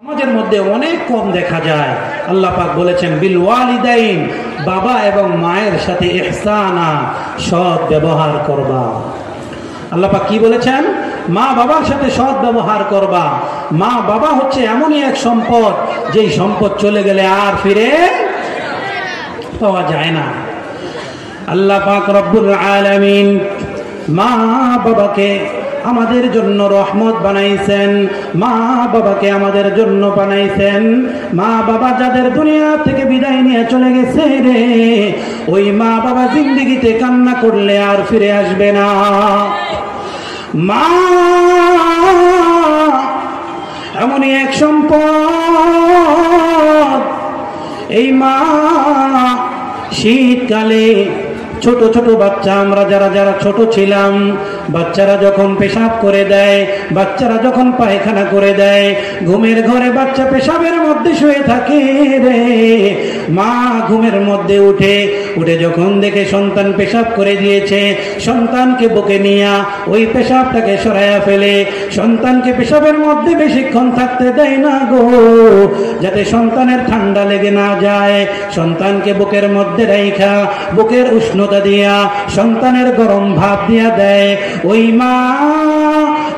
সমাজের মধ্যে অনেক কম দেখা যায়। আল্লাহ পাক বলেছেন বিল ওয়ালিদাইন, বাবা এবং মায়ের সাথে ইহসানা, সৎ ব্যবহার করবা। আল্লাহ পাক কি বলেছেন? মা বাবার সাথে সৎ ব্যবহার করবা। মা বাবা হচ্ছে এমনই এক সম্পদ, যেই সম্পদ চলে গেলে আর ফিরে পাওয়া যায় না। আল্লাহ পাক রব্বুল আলামিন মা বাবাকে আমাদের জন্য রহমত বানাইছেন, মা বাবাকে আমাদের জন্য বানাইছেন। মা বাবা যাদের দুনিয়া থেকে বিদায় নিয়ে চলে গেছে রে, ওই মা বাবা জিন্দেগিতে কান্না করলে আর ফিরে আসবে না। মা এমনই এক সম্পদ, এই মা শীতকালে ছোট ছোট বাচ্চা, আমরা যারা ছোট ছিলাম, বাচ্চারা যখন পেশাব করে দেয়, বাচ্চারা যখন পায়খানা করে দেয়, ঘুমের ঘরে বাচ্চা পেশাবের মধ্যে শুয়ে থাকে রে, মা ঘুমের মধ্যে উঠে যখন দেখে সন্তান পেশাব করে দিয়েছে, সন্তানকে বুকে নিয়ে ওই পেশাবটাকে সরাইয়া ফেলে। সন্তানকে পেশাবের মধ্যে বেশিক্ষণ থাকতে দেয় না গো, যাতে সন্তানের ঠান্ডা লেগে না যায়। সন্তানকে বুকের মধ্যে রাইখা বুকের উষ্ণতা দিয়া সন্তানের গরম ভাব দিয়া দেয়। ওই মা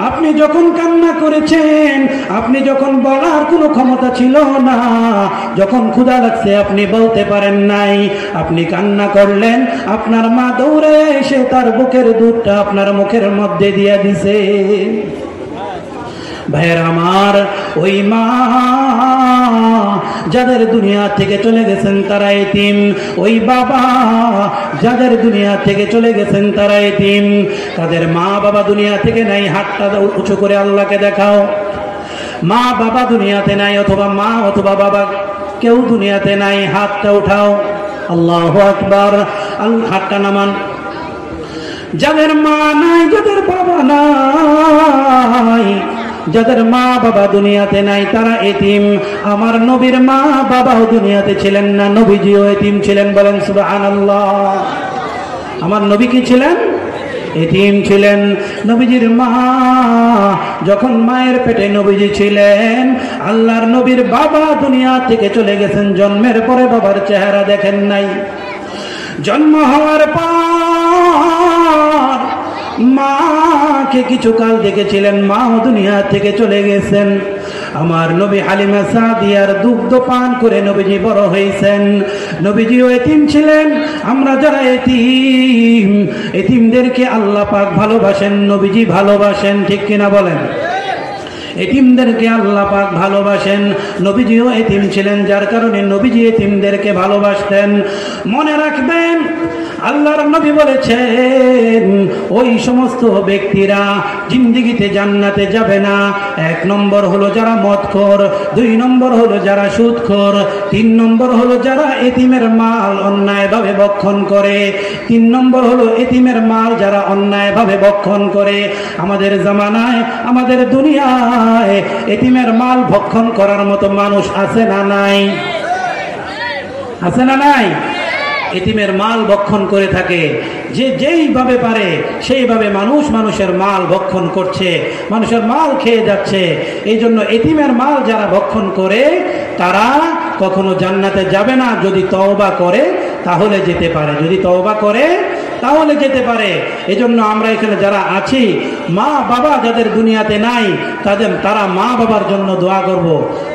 আপনি যখন কান্না করেছেন, আপনি যখন বলার কোনো ক্ষমতা ছিল না, যখন ক্ষুধা লাগছে আপনি বলতে পারেন নাই, আপনি কান্না করলেন, আপনার মা দৌড়ে এসে তার বুকের দুধটা আপনার মুখের মধ্যে দিয়া দিছে। ভাইয়ের আমার, ওই মা যাদের দুনিয়া থেকে চলে গেছেন তারা এতিম, ওই বাবা যাদের দুনিয়া থেকে চলে গেছেন তারা এতিম। তাদের মা বাবা দুনিয়া থেকে নাই, হাতটা উঁচু করে আল্লাহকে দেখাও। মা বাবা দুনিয়াতে নাই, অথবা মা অথবা বাবা কেউ দুনিয়াতে নাই, হাতটা উঠাও। আল্লাহু আকবার। হাতটা নামান। যাদের মা নাই, যাদের বাবা নাই, যাদের মা বাবা দুনিয়াতে নাই, তারা এতিম। আমার নবীর মা বাবাও দুনিয়াতে ছিলেন না, নবীজিও এতিম ছিলেন। বলেন সুবহানাল্লাহ। আমার নবী কি ছিলেন? এতিম ছিলেন। নবীজির মা যখন মায়ের পেটে নবীজি ছিলেন, আল্লাহর নবীর বাবা দুনিয়া থেকে চলে গেছেন, জন্মের পরে বাবার চেহারা দেখেন নাই। জন্ম হওয়ার পর মাকে কিছুকাল দেখেছিলেন, মাও দুনিয়া থেকে চলে গেছেন। আমার নবী হালিমা সাদিয়ার দুগ্ধ পান করে নবীজি বড় হয়েছেন। নবীজিও এতিম ছিলেন। আমরা যারা এতিম, এতিমদেরকে আল্লাহ পাক ভালোবাসেন, নবীজি ভালোবাসেন, ঠিক কিনা বলেন? এতিমদেরকে আল্লাহ পাক ভালোবাসেন। নবীজিও এতিম ছিলেন, যার কারণে নবীজি এতিমদেরকে ভালোবাসতেন। মনে রাখবেন, আল্লাহর নবী বলেছেন ওই সমস্ত ব্যক্তিরা জিন্দেগিতে জান্নাতে যাবে না। 1 নম্বর হলো যারা মদখোর, 2 নম্বর হলো যারা সুদখোর, 3 নম্বর হলো যারা এতিমের মাল অন্যায়ভাবে ভক্ষণ করে, 3 নম্বর হলো এতিমের মাল যারা অন্যায়ভাবে ভক্ষণ করে। আমাদের জামানায়, আমাদের দুনিয়ায় এতিমের মাল ভক্ষণ করার মতো মানুষ আছে না নাই? আছে না নাই? এতিমের মাল ভক্ষণ করে থাকে, যে যেইভাবে পারে সেইভাবে মানুষের মাল ভক্ষণ করছে, মানুষের মাল খেয়ে যাচ্ছে। এই জন্য এতিমের মাল যারা ভক্ষণ করে তারা কখনো জান্নাতে যাবে না। যদি তওবা করে তাহলে যেতে পারে, যদি তওবা করে তাহলে যেতে পারে। এজন্য আমরা এখানে যারা আছি, মা বাবা যাদের দুনিয়াতে নাই, তারা মা বাবার জন্য দোয়া করব।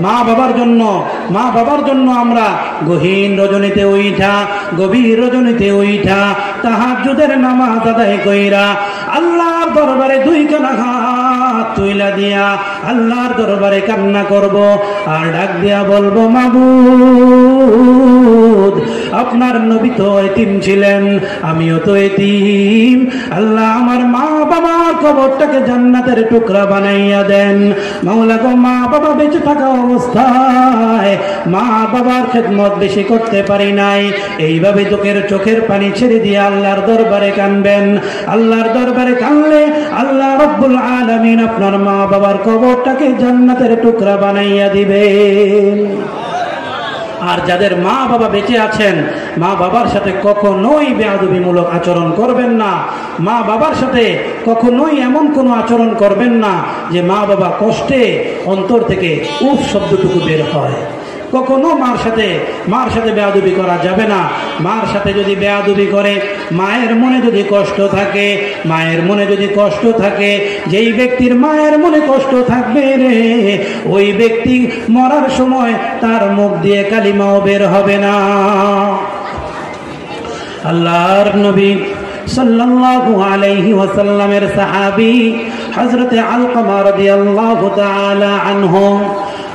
মা বাবার জন্য আমরা গহীন রজনীতে উঠা, গভীর রজনীতে উঠা তাহাজ্জুদের নামাজ আদায় কইরা আল্লাহর দরবারে 2 কানা হাত তুইলা দিয়া আল্লাহর দরবারে কান্না করব, আর ডাক দিয়া বলবো, মাবুদ আপনার নবী তো এতিম ছিলেন, আমিও তো এতিম। আল্লাহ আমার মা বাবার কবরটাকে জান্নাতের টুকরা বানাইয়া দেন। মাওলা গো, মা বাবা বেঁচে থাকা অবস্থায় মা বাবার খেদমত বেশি করতে পারি নাই, এইভাবে চোখের পানি ছেড়ে দিয়ে আল্লাহর দরবারে কানবেন। আল্লাহর দরবারে কানলে আল্লাহ রব্বুল আলামিন আপনার মা বাবার কবরটাকে জান্নাতের টুকরা বানাইয়া দিবেন। আর যাদের মা বাবা বেঁচে আছেন, মা বাবার সাথে কখনোই বেয়াদবিমূলক আচরণ করবেন না। মা বাবার সাথে কখনোই এমন কোনো আচরণ করবেন না যে মা বাবা কষ্টে অন্তর থেকে উফ শব্দটুকু বের হয়। কখনো মার সাথে বেয়াদবি করা যাবে না। মার সাথে যদি বেয়াদবি করে, মায়ের মনে যদি কষ্ট থাকে, যেই ব্যক্তির মায়ের মনে কষ্ট থাকবে রে, ওই ব্যক্তি মরার সময় তার মুখ দিয়ে কালিমাও বের হবে না। আল্লাহর নবী সাল্লাল্লাহু আলাইহি ওয়াসাল্লামের সাহাবী হযরতে আলকামা রাদিয়াল্লাহু তাআলা আনহু,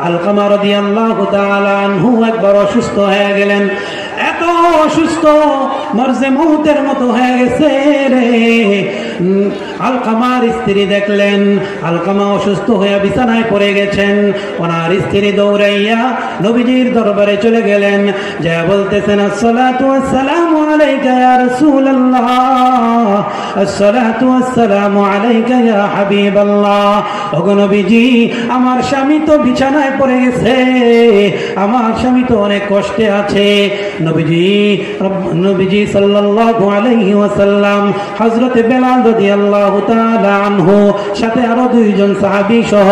আলকামা রাদিয়াল্লাহু তাআলা আনহু একবার অসুস্থ হয়ে গেলেন। এত অসুস্থ, মরজে মৌতের মতো হয়ে গেছে রে। আলকামার স্ত্রী দেখলেন আলকামা অসুস্থ হয়ে বিছানায় পড়ে গেছেন। ওনার স্ত্রী দৌড়াইয়া নবীজির দরবারে চলে গেলেন, যা বলতেছেন আসসালাতু ওয়াসসালামু আলাইকা ইয়া রাসূলুল্লাহ, আসসালাতু ওয়াসসালামু আলাইকা ইয়া হাবিবাল্লাহ। ওগো নবীজি, আমার স্বামী তো বিছানায় পড়ে গেছে, আমার স্বামী তো অনেক কষ্টে আছে। নবীজি সাল্লাল্লাহু আলাইহি ওয়াসাল্লাম হযরত বেলাল রাদিয়াল্লাহু তাআলা আনহু সাথে আরো দুইজন সাহাবী সহ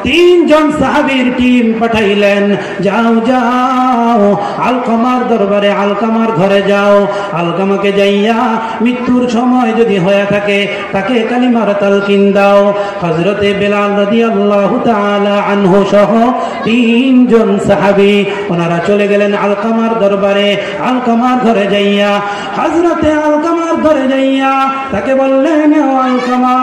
তিনজন সাহাবীর টিম পাঠাইলেন, যাও আলকামার দরবারে, আলকামার ঘরে যাও। আলকামাকে যাইয়া মৃত্যুর সময় যদি হয়ে থাকে তাকে কালিমার তালকিন দাও। হযরতে বেলাল রাদিয়াল্লাহু তাআলা আনহু সহ তিনজন সাহাবী ওনারা চলে গেলেন আলকামার দরবারে। আলকামার ঘরে যাইয়া, হযরতে আলকামার ঘরে যাইয়া তাকে বললেন, আলকামা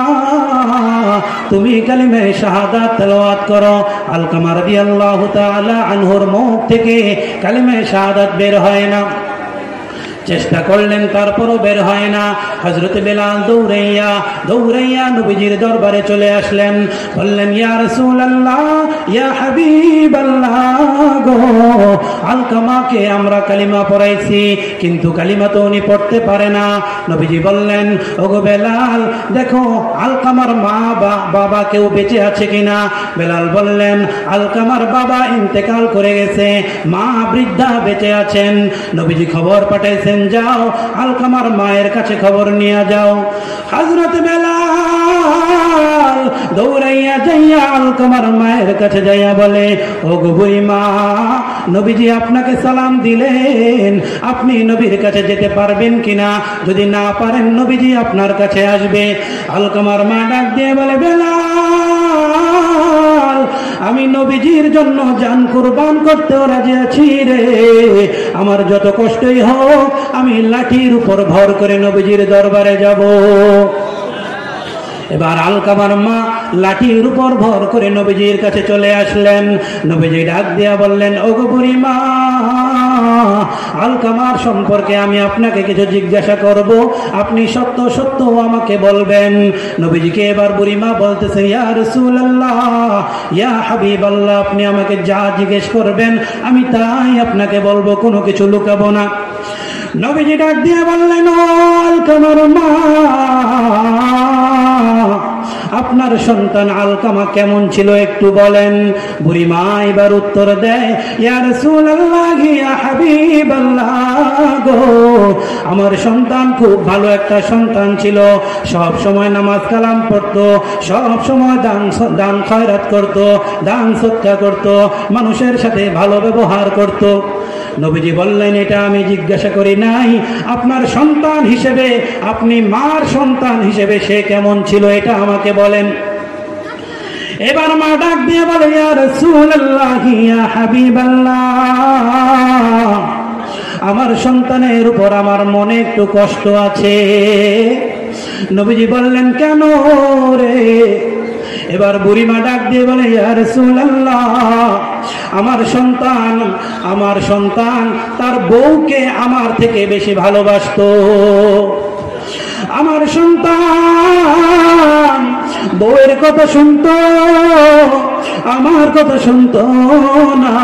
তুমি কালিমা শাহাদাত তেলাওয়াত করো। আলকামা রাদিয়াল্লাহু তাআলা আনহুর মুখ থেকে কালিমা শাহাদাত বের হয় না। চেষ্টা করলেন, তারপরও বের হয় না। হযরত বেলাল দৌড়াইয়া নবীজির দরবারে চলে আসলেন, বললেন, ইয়া রাসূলুল্লাহ, ইয়া হাবিবাল্লাহ গো, আলকামাকে আমরা কালিমা পড়াইছি, কিন্তু কালিমা তো উনি পড়তে পারে না। নবীজি বললেন, ওগো বেলাল, দেখো আলকামার মা বাবা কেউ বেঁচে আছে কিনা। বেলাল বললেন, আলকামার বাবা ইন্তেকাল করে গেছে, মা বৃদ্ধা বেঁচে আছেন। নবীজি খবর পাঠাইছেন, যাও আলকামার মায়ের কাছে খবর নিয়ে যাও। হযরত বেলাল দৌড়াইয়া যাইয়া আলকামার মায়ের কাছে যাইয়া বলে, ওগো বুড়ি মা, নবীজি আপনাকে সালাম দিলেন, আপনি নবীর কাছে যেতে পারবেন কিনা? যদি না পারেন নবীজি আপনার কাছে আসবে। আলকামার মা ডাক দিয়ে বলে, বেলাল, আমি নবীজির জন্য জান কুরবান করতেও রাজি আছি রে। আমার যত কষ্টই হোক আমি লাঠির উপর ভর করে নবীজির দরবারে যাব। এবার আলকামার মা লাঠির উপর ভর করে নবীজির কাছে চলে আসলেন। নবীজি ডাক দিয়া বললেন, ওগো বুড়ি মা, আলকামার সম্পর্কে আমি আপনাকে কিছু জিজ্ঞাসা করব, আপনি সত্য সত্য আমাকে বলবেন। নবীজিকে এবার বুড়ি মা বলতেছে, ইয়া রাসূলুল্লাহ, ইয়া হাবিবাল্লাহ, আপনি আমাকে যা জিজ্ঞেস করবেন আমি তাই আপনাকে বলবো, কোনো কিছু লুকাবো না। নবীজি ডাক দিয়ে বললেন, ও আলকামার মা, আপনার সন্তান আলকামা কেমন ছিল একটু বলেন। বুড়ি মা এবার উত্তর দেয়, ইয়া রাসূলুল্লাহ, ইয়া হাবিবাল্লাহ গো, আমার সন্তান খুব ভালো একটা সন্তান ছিল, সব সময় নামাজ কালাম পড়তো, সব সময় দান খয়রাত করতো, দান সদকা করতো, মানুষের সাথে ভালো ব্যবহার করতো। নবীজি বললেন, এটা আমি জিজ্ঞাসা করি নাই, আপনার সন্তান হিসেবে, আপনি মার সন্তান হিসেবে সে কেমন ছিল এটা আমাকে বলেন। এবার মা ডাক দিয়ে বলে, ইয়া রাসূলুল্লাহ, ইয়া হাবিবাল্লাহ, আমার সন্তানের উপর আমার মনে একটু কষ্ট আছে। নবীজি বললেন, কেন রে? এবার বুড়িমা ডাক দিয়ে বলে, ইয়া রাসূলুল্লাহ, আমার সন্তান তার বউকে আমার থেকে বেশি ভালোবাসতো। আমার সন্তান বউয়ের কথা শুনতো, আমার কথা শুনতো না।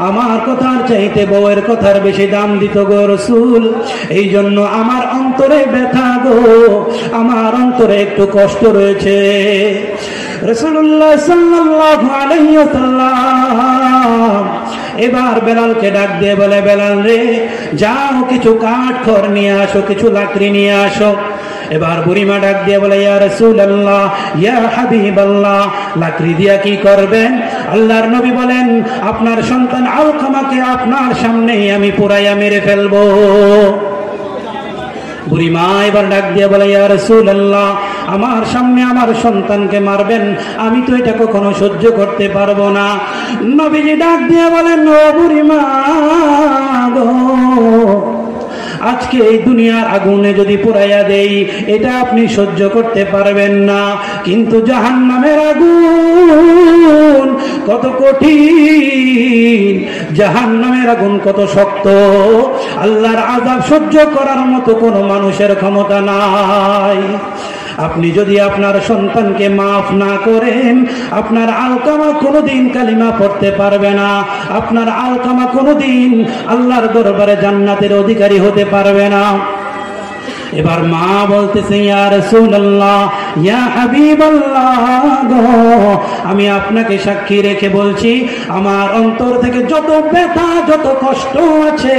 আমার কথার চাইতে বউয়ের কথার বেশি দাম দিত গো রাসূল। এই জন্য আমার অন্তরে ব্যথা গো, আমার অন্তরে একটু কষ্ট রয়েছে। রাসূলুল্লাহ সাল্লাল্লাহু আলাইহি ওয়াসাল্লাম এবার বেলালকে ডাক দিয়ে বলে, বেলাল রে, যাও কিছু কাঠ খড় নিয়ে আসো, কিছু লাকড়ি নিয়ে আসো। এবার বুড়িমা ডাক দিয়ে বলে, ইয়া রাসূলুল্লাহ, ইয়া হাবিবাল্লাহ, লাকড়ি দিয়া কি করবেন? আল্লাহর নবী বলেন, আপনার সন্তান আলকামাকে আপনার সামনেই আমি পুরাইয়া মেরে ফেলবো। বুড়িমা এবার ডাক দিয়ে বলে, ইয়া রাসূলুল্লাহ, আমার সামনে আমার সন্তানকে মারবেন, আমি তো এটা কখনো সহ্য করতে পারবো না। নবীজি ডাক দিয়ে বলেন, ও বুড়িমা গো, আজকে এই দুনিয়ার আগুনে যদি পোড়াইয়া দেই, এটা আপনি সহ্য করতে পারবেন না, কিন্তু জাহান্নামের আগুন কত কঠিন, জাহান্নামের আগুন কত শক্ত, আল্লাহর আযাব সহ্য করার মতো কোনো মানুষের ক্ষমতা নাই। আপনি যদি আপনার সন্তানকে মাফ না করেন, আপনার আলকামা কোনোদিন কালিমা পড়তে পারবে না, আপনার আলকামা কোনোদিন আল্লাহর দরবারে জান্নাতের অধিকারী হতে পারবে না। এবার মা বলতেছে, ইয়া রাসূলুল্লাহ, ইয়া হাবিবাল্লাহ গো, আমি আপনাকে সাক্ষী রেখে বলছি, আমার অন্তর থেকে যত ব্যথা যত কষ্ট আছে,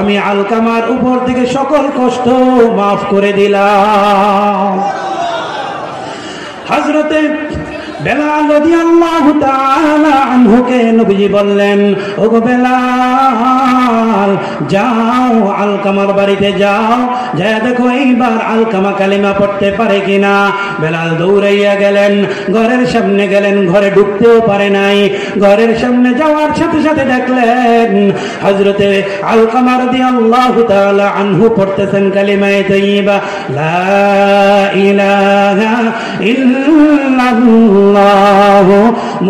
আমি আলকামার উপর থেকে সকল কষ্ট মাফ করে দিলাম। হযরতে বেলাল রাদিয়াল্লাহু তাআলা আনহুকে নবীজি বললেন, ওগো বেলাল, যাও আলকামার বাড়িতে যাও, যা দেখো এইবার আলকামা কালিমা পড়তে পারে কিনা। বেলাল দৌড়াইয়া গেলেন, ঘরের সামনে গেলেন, ঘরে ঢুকতেও পারে নাই। ঘরের সামনে যাওয়ার সাথে সাথে দেখলেন হযরতে আলকামা রাদিয়াল্লাহু তাআলা আনহু পড়তেছেন কালিমায়ে তাইয়্যিবা, লা ইলাহা ইল্লাল্লাহ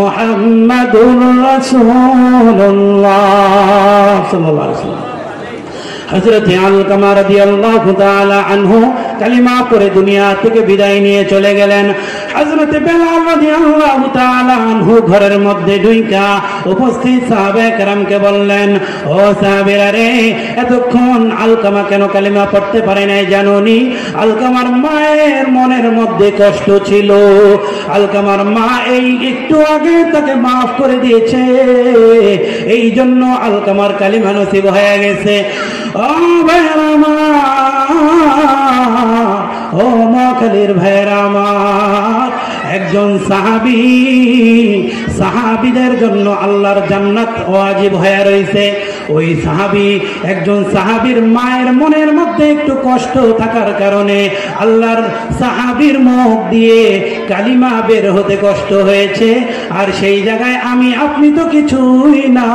মুহাম্মাদুর রাসূলুল্লাহ সাল্লাল্লাহু আলাইহি ওয়াসাল্লাম। হযরতে আলকামা রাদিয়াল্লাহু তাআলা আনহু কালিমা পড়ে দুনিয়া থেকে বিদায় নিয়ে চলে গেলেন। হযরতে বেলাল রাদিয়াল্লাহু তাআলা আনহু ঘরের মধ্যে ঢুইকা উপস্থিত সাহাবায়ে কেরামকে বললেন, ও সাহাবীরা রে, এতক্ষণ আলকামা কেন কালিমা পড়তে পারে নাই জানোনি? আলকামার মায়ের মনের মধ্যে কষ্ট ছিল, আলকামার মা এই একটু আগে তাকে মাফ করে দিয়েছে, এই জন্য আলকামার কালিমা নসিব হয়ে গেছে। ও ভাইরা আমার, ও মক্কার ভাইরা আমার, একজন সাহাবী, সাহাবীদের জন্য আল্লাহর জান্নাত ওয়াজিব হয়ে রয়েছে। ওই সাহাবী, একজন সাহাবীর মায়ের মনের মধ্যে একটু কষ্ট থাকার কারণে আল্লাহর সাহাবীর মুখ দিয়ে কালিমা বের হতে কষ্ট হয়েছে। আর সেই জায়গায় আমি আপনি তো কিছুই না।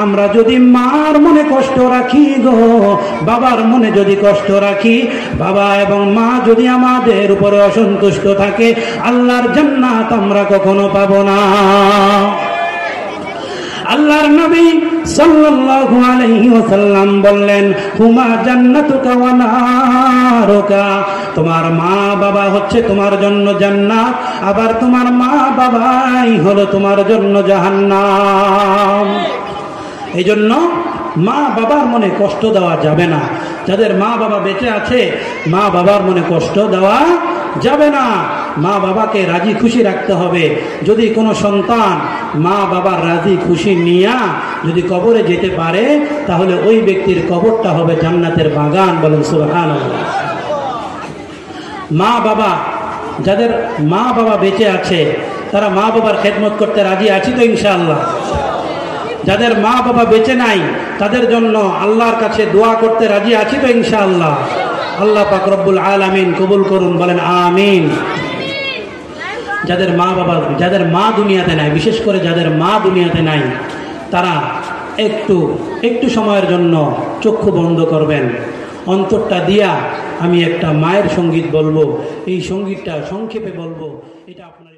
আমরা যদি মার মনে কষ্ট রাখি গো, বাবার মনে যদি কষ্ট রাখি, বাবা এবং মা যদি আমাদের উপরে অসন্তুষ্ট থাকে, আল্লাহর জান্নাত আমরা কখনো পাবো না। আল্লাহর নবী সাল্লাল্লাহু আলাইহি ওয়াসাল্লাম বললেন, হুমা জান্নাতুকা ওয়া নারুকা, তোমার মা বাবা হচ্ছে তোমার জন্য জান্নাত, আবার তোমার মা বাবাই হলো তোমার জন্য জাহান্নাম। এই জন্য মা বাবার মনে কষ্ট দেওয়া যাবে না। যাদের মা বাবা বেঁচে আছে, মা বাবার মনে কষ্ট দেওয়া যাবে না। মা বাবাকে রাজি খুশি রাখতে হবে। যদি কোনো সন্তান মা বাবার রাজি খুশি নিয়া যদি কবরে যেতে পারে, তাহলে ওই ব্যক্তির কবরটা হবে জান্নাতের বাগান। বলেন সুবহানাল্লাহ। মা বাবা, যাদের মা বাবা বেঁচে আছে, তারা মা বাবার খেদমত করতে রাজি আছে তো ইনশাআল্লাহ? যাদের মা বাবা বেঁচে নাই, তাদের জন্য আল্লাহর কাছে দোয়া করতে রাজি আছি তো ইনশাআল্লাহ? আল্লাহ পাক রব্বুল আলামিন কবুল করুন, বলেন আমিন। যাদের মা বাবা, যাদের মা দুনিয়াতে নাই, বিশেষ করে যাদের মা দুনিয়াতে নাই, তারা একটু সময়ের জন্য চক্ষু বন্ধ করবেন। অন্তরটা দিয়া আমি একটা মায়ের সঙ্গীত বলবো, এই সঙ্গীতটা সংক্ষেপে বলবো, এটা আপনার